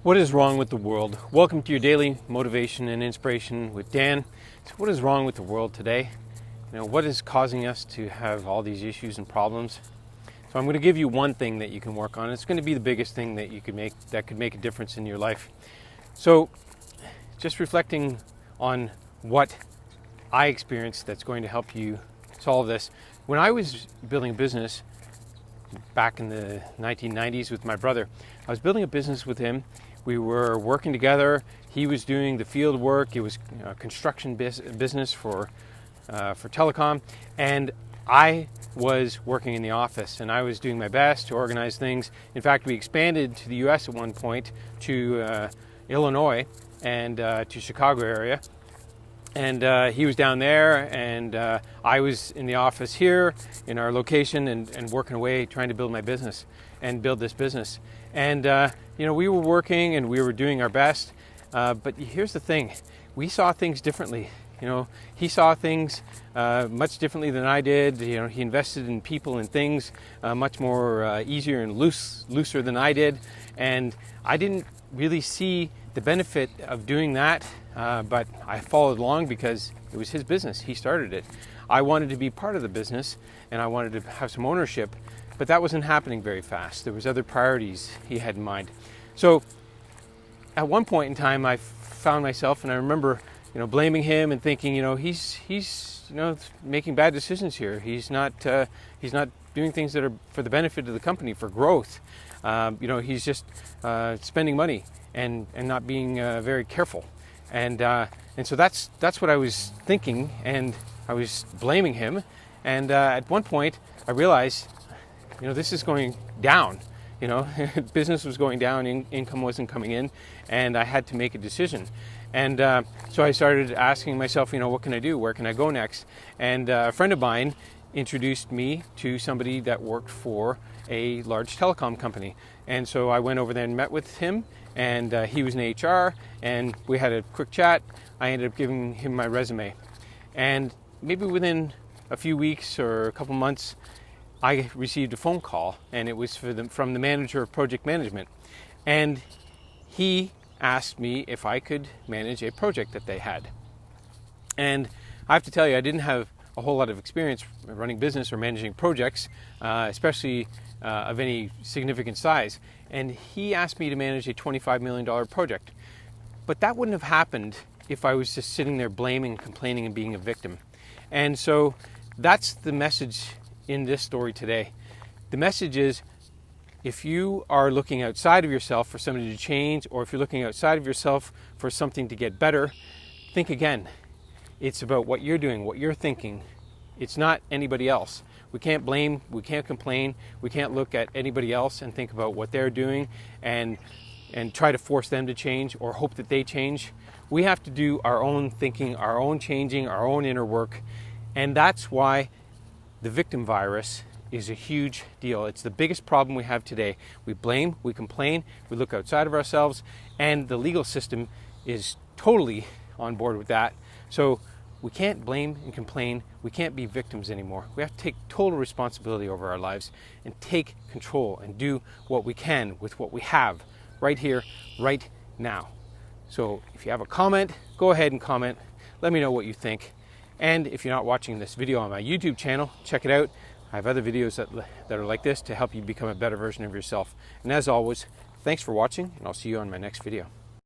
What is wrong with the world? Welcome to your daily motivation and inspiration with Dan. So what is wrong with the world today? What is causing us to have all these issues and problems? So I'm going to give you one thing that you can work on. It's going to be the biggest thing that you could make that could make a difference in your life. So just reflecting on what I experienced that's going to help you solve this. When I was building a business back in the 1990s with my brother, I was building a business with him. We were working together. He was doing the field work. It was a construction business for telecom, and I was working in the office, and I was doing my best to organize things. In fact, we expanded to the U.S. at one point to Illinois and to Chicago area. And he was down there, and I was in the office here in our location and working away trying to build my business and build this business. And we were working and we were doing our best, but here's the thing: we saw things differently. He saw things much differently than I did. He invested in people and things much more easier and looser than I did, and I didn't really see the benefit of doing that, but I followed along because it was his business. He started it. I wanted to be part of the business and I wanted to have some ownership, but that wasn't happening very fast. There was other priorities he had in mind. So at one point in time, I found myself, and I remember, blaming him and thinking, he's making bad decisions here. He's not doing things that are for the benefit of the company, for growth. He's just spending money and not being very careful. And so that's what I was thinking, and I was blaming him. And at one point, I realized, this is going down. Business was going down, income wasn't coming in, and I had to make a decision. And so I started asking myself, what can I do? Where can I go next? And a friend of mine introduced me to somebody that worked for a large telecom company. And so I went over there and met with him, and he was in HR, and we had a quick chat. I ended up giving him my resume. And maybe within a few weeks or a couple months, I received a phone call, and it was from the manager of project management. And he asked me if I could manage a project that they had. And I have to tell you, I didn't have a whole lot of experience running business or managing projects, especially of any significant size. And he asked me to manage a $25 million project. But that wouldn't have happened if I was just sitting there blaming, complaining, and being a victim. And so that's the message in this story today. The message is, if you are looking outside of yourself for somebody to change, or if you're looking outside of yourself for something to get better, think again. It's about what you're doing, what you're thinking. It's not anybody else. We can't blame, we can't complain, we can't look at anybody else and think about what they're doing and try to force them to change or hope that they change. We have to do our own thinking, our own changing, our own inner work. And that's why the victim virus is a huge deal. It's the biggest problem we have today. We blame, we complain, we look outside of ourselves, and the legal system is totally on board with that. So we can't blame and complain. We can't be victims anymore. We have to take total responsibility over our lives and take control and do what we can with what we have right here, right now. So if you have a comment, go ahead and comment. Let me know what you think. And if you're not watching this video on my YouTube channel, check it out. I have other videos that are like this to help you become a better version of yourself. And as always, thanks for watching, and I'll see you on my next video.